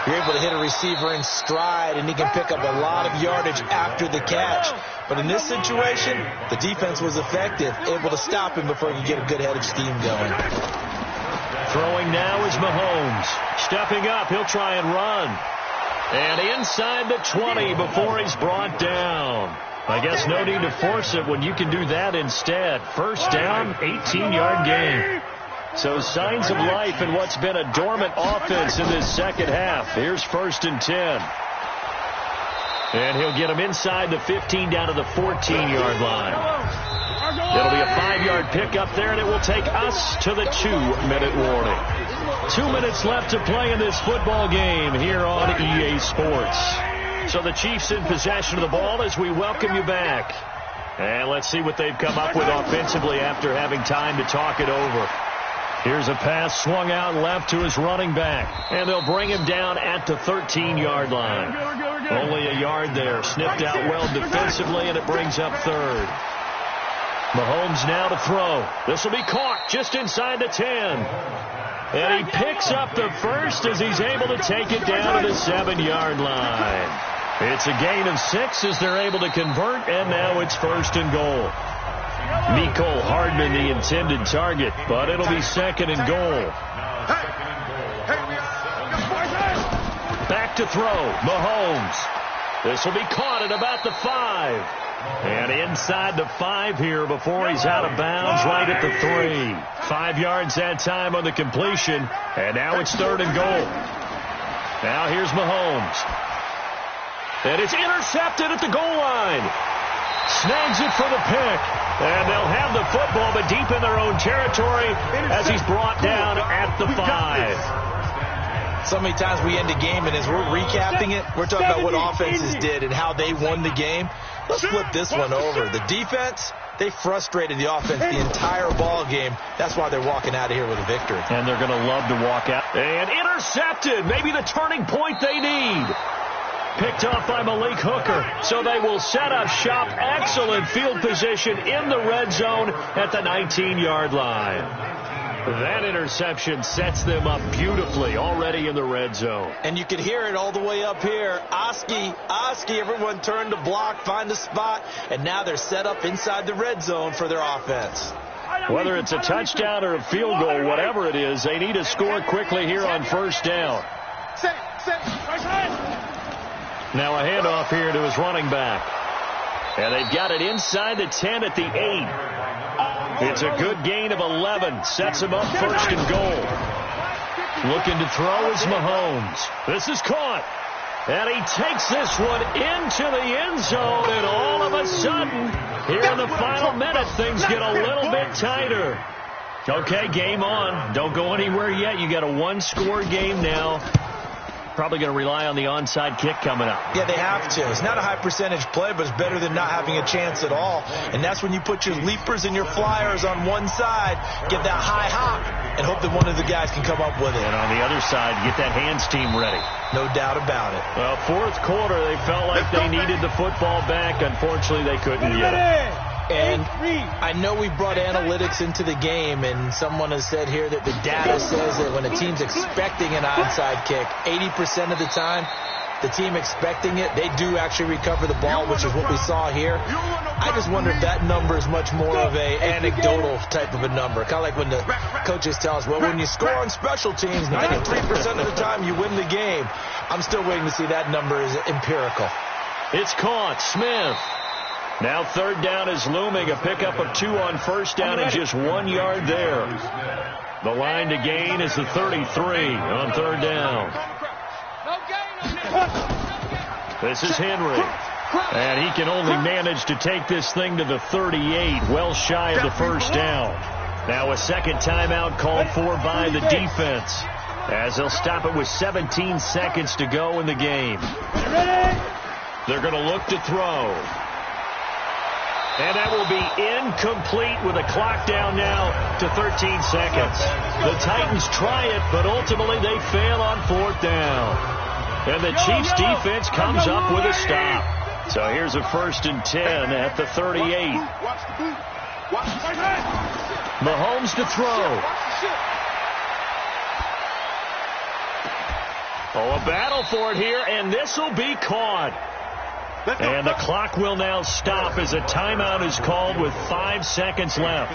you're able to hit a receiver in stride, and he can pick up a lot of yardage after the catch. But in this situation, the defense was effective, able to stop him before he could get a good head of steam going. Throwing now is Mahomes. Stepping up, he'll try and run. And inside the 20 before he's brought down. I guess no need to force it when you can do that instead. First down, 18-yard gain. So signs of life in what's been a dormant offense in this second half. Here's 1st and 10. And he'll get him inside the 15 down to the 14-yard line. It'll be a 5-yard pickup there, and it will take us to the 2-minute warning. 2 minutes left to play in this football game here on EA Sports. So the Chiefs in possession of the ball as we welcome you back. And let's see what they've come up with offensively after having time to talk it over. Here's a pass swung out left to his running back. And they'll bring him down at the 13-yard line. Only a yard there. Snipped out well defensively, and it brings up 3rd. Mahomes now to throw. This will be caught just inside the 10. And he picks up the first as he's able to take it down to the 7-yard line. It's a gain of 6 as they're able to convert, and now it's 1st and goal. Mecole Hardman the intended target, but it'll be 2nd and goal. Back to throw, Mahomes. This will be caught at about the 5. And inside the 5 here before he's out of bounds right at the 3. 5 yards that time on the completion, and now it's 3rd and goal. Now here's Mahomes. And it's intercepted at the goal line. Snags it for the pick. And they'll have the football, but deep in their own territory as he's brought down at the 5. So many times we end a game, and as we're recapping it, we're talking about what offenses did and how they won the game. Let's flip this one over. The defense, they frustrated the offense the entire ball game. That's why they're walking out of here with a victory. And they're going to love to walk out. And intercepted. Maybe the turning point they need. Picked off by Malik Hooker. So they will set up shop. Excellent field position in the red zone at the 19-yard line. That interception sets them up beautifully already in the red zone. And you can hear it all the way up here. Oski, everyone turned to block, find a spot, and now they're set up inside the red zone for their offense. Whether it's a touchdown or a field goal, whatever it is, they need to score quickly here on first down. Now a handoff here to his running back. And they've got it inside the 10 at the 8. It's a good gain of 11. Sets him up first and goal. Looking to throw is Mahomes. This is caught. And he takes this one into the end zone. And all of a sudden, here in the final minute, things get a little bit tighter. Okay, game on. Don't go anywhere yet. You got a one-score game now. Probably going to rely on the onside kick coming up. Yeah, they have to. It's not a high percentage play, but it's better than not having a chance at all. And that's when you put your leapers and your flyers on one side, get that high hop, and hope that one of the guys can come up with it. And on the other side, get that hands team ready. No doubt about it. Well, fourth quarter, they felt like they needed the football back. Unfortunately, they couldn't get it. And I know we brought analytics into the game, and someone has said here that the data says that when a team's expecting an onside kick, 80% of the time, the team expecting it, they do actually recover the ball, which is what we saw here. I just wonder if that number is much more of a anecdotal type of a number. Kind of like when the coaches tell us, well, when you score on special teams, 93% of the time you win the game. I'm still waiting to see that number is empirical. It's caught. Smith. Now third down is looming. A pickup of 2 on first down and just 1 yard there. The line to gain is the 33 on third down. This is Henry. And he can only manage to take this thing to the 38, well shy of the first down. Now a second timeout called for by the defense, as they'll stop it with 17 seconds to go in the game. They're going to look to throw. And that will be incomplete with a clock down now to 13 seconds. The Titans try it, but ultimately they fail on fourth down. And the Chiefs defense comes up with a stop. So here's a 1st and 10 at the 38. Mahomes to throw. Oh, a battle for it here, and this will be caught. And the clock will now stop as a timeout is called with 5 seconds left.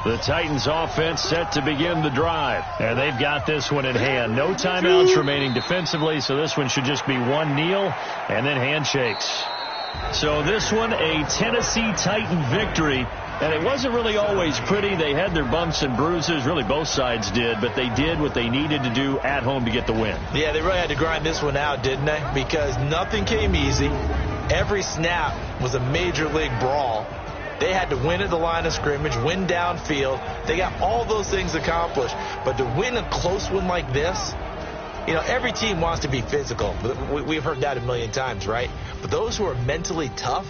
The Titans offense set to begin the drive. And they've got this one in hand. No timeouts remaining defensively, so this one should just be one kneel and then handshakes. So this one, a Tennessee Titan victory. And it wasn't really always pretty. They had their bumps and bruises. Really, both sides did. But they did what they needed to do at home to get the win. Yeah, they really had to grind this one out, didn't they? Because nothing came easy. Every snap was a major league brawl. They had to win at the line of scrimmage, win downfield. They got all those things accomplished. But to win a close one like this, you know, every team wants to be physical. We've heard that a million times, right? But those who are mentally tough,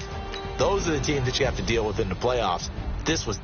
those are the teams that you have to deal with in the playoffs. This was